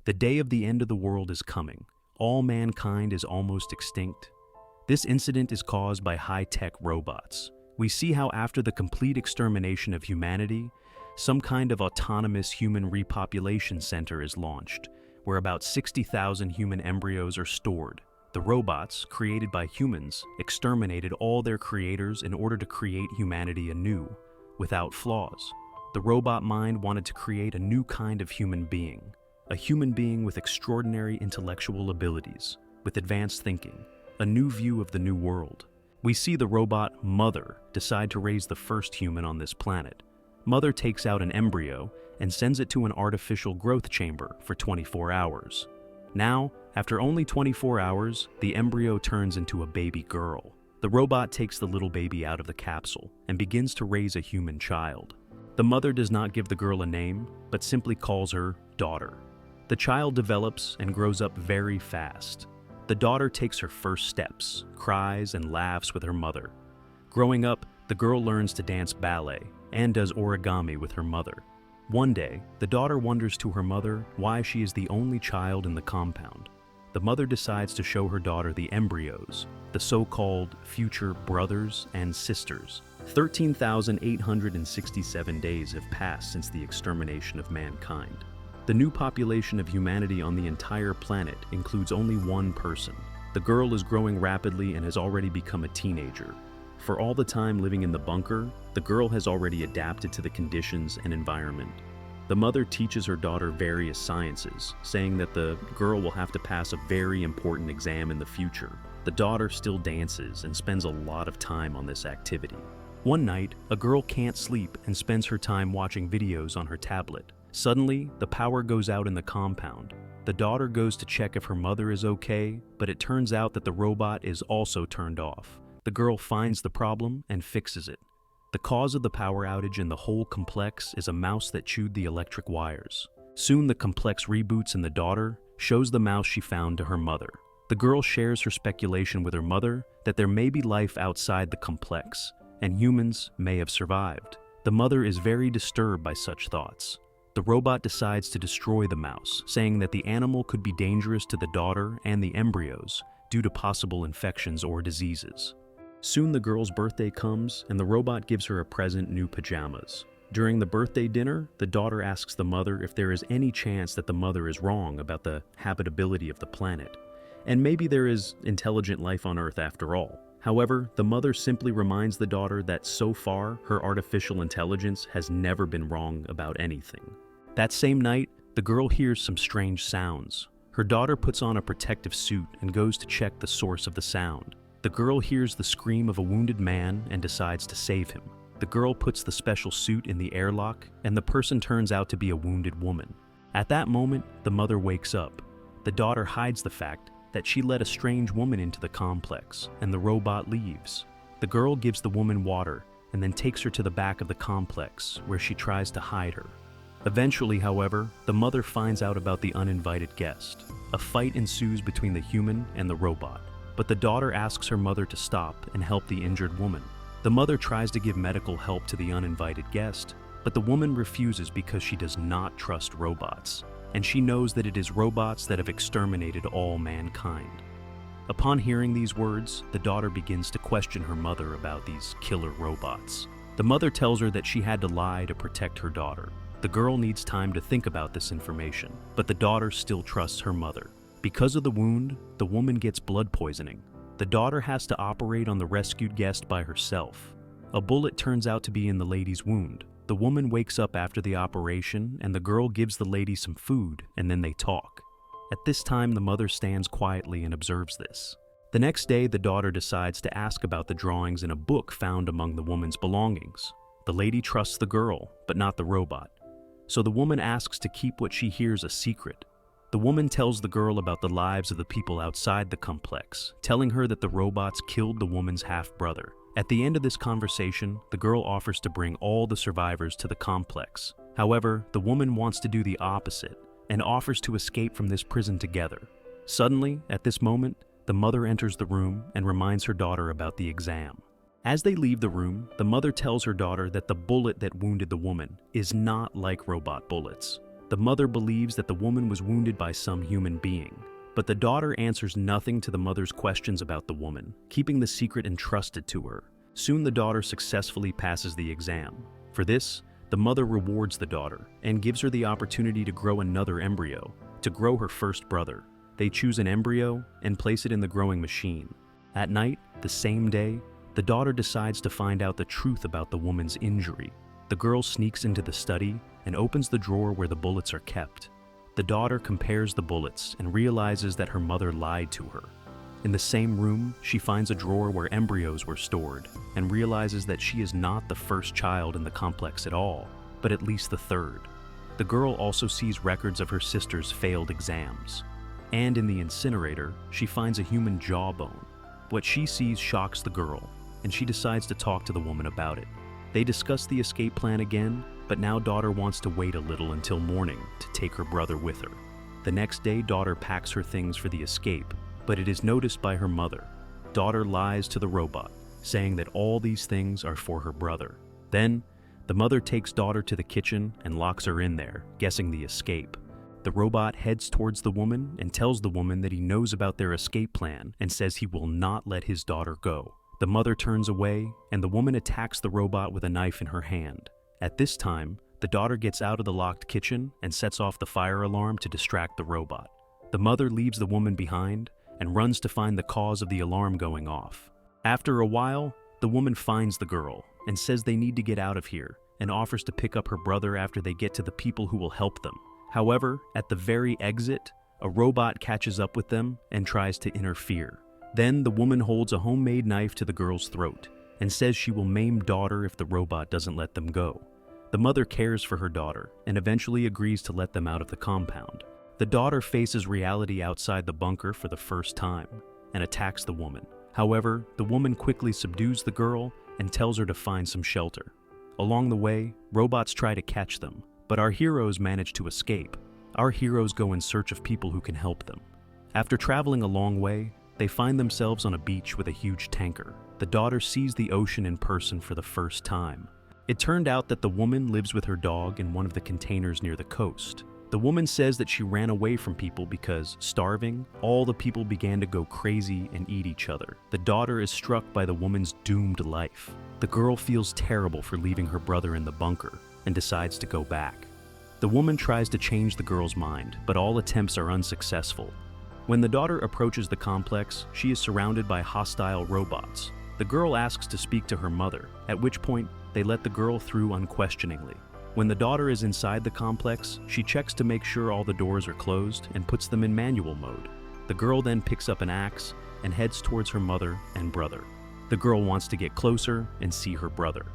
The day of the end of the world is coming. All mankind is almost extinct. This incident is caused by high-tech robots. We see how after the complete extermination of humanity, some kind of autonomous human repopulation center is launched, where about 60,000 human embryos are stored. The robots, created by humans, exterminated all their creators in order to create humanity anew, without flaws. The robot mind wanted to create a new kind of human being, a human being with extraordinary intellectual abilities, with advanced thinking, a new view of the new world. We see the robot Mother decide to raise the first human on this planet. Mother takes out an embryo and sends it to an artificial growth chamber for 24 hours. Now, after only 24 hours, the embryo turns into a baby girl. The robot takes the little baby out of the capsule and begins to raise a human child. The mother does not give the girl a name, but simply calls her daughter. The child develops and grows up very fast. The daughter takes her first steps, cries and laughs with her mother. Growing up, the girl learns to dance ballet and does origami with her mother. One day, the daughter wonders to her mother why she is the only child in the compound. The mother decides to show her daughter the embryos, the so-called future brothers and sisters. 13,867 days have passed since the extermination of mankind. The new population of humanity on the entire planet includes only one person. The girl is growing rapidly and has already become a teenager. For all the time living in the bunker, the girl has already adapted to the conditions and environment. The mother teaches her daughter various sciences, saying that the girl will have to pass a very important exam in the future. The daughter still dances and spends a lot of time on this activity. One night, a girl can't sleep and spends her time watching videos on her tablet. Suddenly, the power goes out in the compound. The daughter goes to check if her mother is okay, but it turns out that the robot is also turned off. The girl finds the problem and fixes it. The cause of the power outage in the whole complex is a mouse that chewed the electric wires. Soon the complex reboots and the daughter shows the mouse she found to her mother. The girl shares her speculation with her mother that there may be life outside the complex, and humans may have survived. The mother is very disturbed by such thoughts. The robot decides to destroy the mouse, saying that the animal could be dangerous to the daughter and the embryos due to possible infections or diseases. Soon the girl's birthday comes and the robot gives her a present: new pajamas. During the birthday dinner, the daughter asks the mother if there is any chance that the mother is wrong about the habitability of the planet, and maybe there is intelligent life on Earth after all. However, the mother simply reminds the daughter that so far, her artificial intelligence has never been wrong about anything. That same night, the girl hears some strange sounds. Her daughter puts on a protective suit and goes to check the source of the sound. The girl hears the scream of a wounded man and decides to save him. The girl puts the special suit in the airlock, and the person turns out to be a wounded woman. At that moment, the mother wakes up. The daughter hides the fact that she let a strange woman into the complex, and the robot leaves. The girl gives the woman water and then takes her to the back of the complex, where she tries to hide her. Eventually, however, the mother finds out about the uninvited guest. A fight ensues between the human and the robot, but the daughter asks her mother to stop and help the injured woman. The mother tries to give medical help to the uninvited guest, but the woman refuses because she does not trust robots, and she knows that it is robots that have exterminated all mankind. Upon hearing these words, the daughter begins to question her mother about these killer robots. The mother tells her that she had to lie to protect her daughter. The girl needs time to think about this information, but the daughter still trusts her mother. Because of the wound, the woman gets blood poisoning. The daughter has to operate on the rescued guest by herself. A bullet turns out to be in the lady's wound. The woman wakes up after the operation, and the girl gives the lady some food, and then they talk. At this time, the mother stands quietly and observes this. The next day, the daughter decides to ask about the drawings in a book found among the woman's belongings. The lady trusts the girl, but not the robot. So the woman asks to keep what she hears a secret. The woman tells the girl about the lives of the people outside the complex, telling her that the robots killed the woman's half-brother. At the end of this conversation, the girl offers to bring all the survivors to the complex. However, the woman wants to do the opposite and offers to escape from this prison together. Suddenly, at this moment, the mother enters the room and reminds her daughter about the exam. As they leave the room, the mother tells her daughter that the bullet that wounded the woman is not like robot bullets. The The mother believes that the woman was wounded by some human being, but the daughter answers nothing to the mother's questions about the woman, keeping the secret entrusted to her. Soon the daughter successfully passes the exam. For this, the mother rewards the daughter and gives her the opportunity to grow another embryo, to grow her first brother. They choose an embryo and place it in the growing machine. At night, the same day, the daughter decides to find out the truth about the woman's injury. The girl sneaks into the study and opens the drawer where the bullets are kept. The daughter compares the bullets and realizes that her mother lied to her. In the same room, she finds a drawer where embryos were stored and realizes that she is not the first child in the complex at all, but at least the third. The girl also sees records of her sister's failed exams. And in the incinerator, she finds a human jawbone. What she sees shocks the girl, and she decides to talk to the woman about it. They discuss the escape plan again, but now daughter wants to wait a little until morning to take her brother with her. The next day, daughter packs her things for the escape, but it is noticed by her mother. Daughter lies to the robot, saying that all these things are for her brother. Then, the mother takes daughter to the kitchen and locks her in there, guessing the escape. The robot heads towards the woman and tells the woman that he knows about their escape plan and says he will not let his daughter go. The mother turns away, and the woman attacks the robot with a knife in her hand. At this time, the daughter gets out of the locked kitchen and sets off the fire alarm to distract the robot. The mother leaves the woman behind and runs to find the cause of the alarm going off. After a while, the woman finds the girl and says they need to get out of here and offers to pick up her brother after they get to the people who will help them. However, at the very exit, a robot catches up with them and tries to interfere. Then the woman holds a homemade knife to the girl's throat and says she will maim daughter if the robot doesn't let them go. The mother cares for her daughter and eventually agrees to let them out of the compound. The daughter faces reality outside the bunker for the first time and attacks the woman. However, the woman quickly subdues the girl and tells her to find some shelter. Along the way, robots try to catch them, but our heroes manage to escape. Our heroes go in search of people who can help them. After traveling a long way, they find themselves on a beach with a huge tanker. The daughter sees the ocean in person for the first time. It turned out that the woman lives with her dog in one of the containers near the coast. The woman says that she ran away from people because, starving, all the people began to go crazy and eat each other. The daughter is struck by the woman's doomed life. The girl feels terrible for leaving her brother in the bunker and decides to go back. The woman tries to change the girl's mind, but all attempts are unsuccessful. When the daughter approaches the complex, she is surrounded by hostile robots. The girl asks to speak to her mother, at which point they let the girl through unquestioningly. When the daughter is inside the complex, she checks to make sure all the doors are closed and puts them in manual mode. The girl then picks up an axe and heads towards her mother and brother. The girl wants to get closer and see her brother.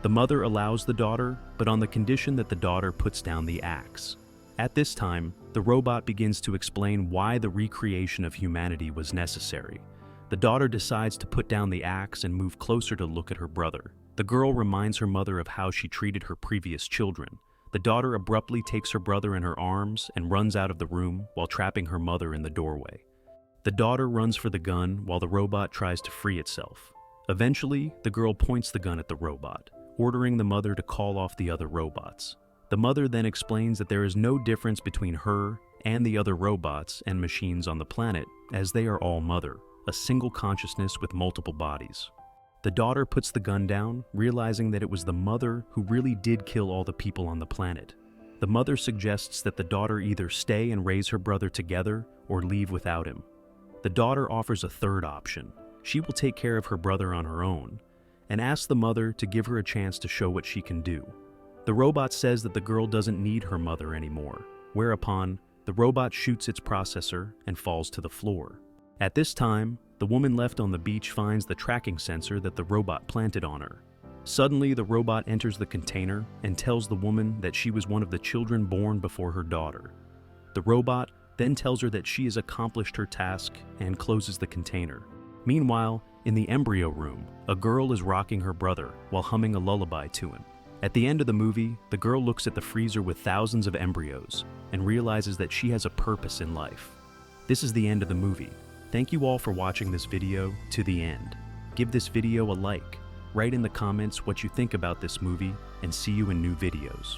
The mother allows the daughter, but on the condition that the daughter puts down the axe. At this time, the robot begins to explain why the recreation of humanity was necessary. The daughter decides to put down the axe and move closer to look at her brother. The girl reminds her mother of how she treated her previous children. The daughter abruptly takes her brother in her arms and runs out of the room while trapping her mother in the doorway. The daughter runs for the gun while the robot tries to free itself. Eventually, the girl points the gun at the robot, ordering the mother to call off the other robots. The mother then explains that there is no difference between her and the other robots and machines on the planet, as they are all mother, a single consciousness with multiple bodies. The daughter puts the gun down, realizing that it was the mother who really did kill all the people on the planet. The mother suggests that the daughter either stay and raise her brother together or leave without him. The daughter offers a third option. She will take care of her brother on her own, and asks the mother to give her a chance to show what she can do. The robot says that the girl doesn't need her mother anymore, whereupon the robot shoots its processor and falls to the floor. At this time, the woman left on the beach finds the tracking sensor that the robot planted on her. Suddenly, the robot enters the container and tells the woman that she was one of the children born before her daughter. The robot then tells her that she has accomplished her task and closes the container. Meanwhile, in the embryo room, a girl is rocking her brother while humming a lullaby to him. At the end of the movie, the girl looks at the freezer with thousands of embryos and realizes that she has a purpose in life. This is the end of the movie. Thank you all for watching this video to the end. Give this video a like, write in the comments what you think about this movie, and see you in new videos.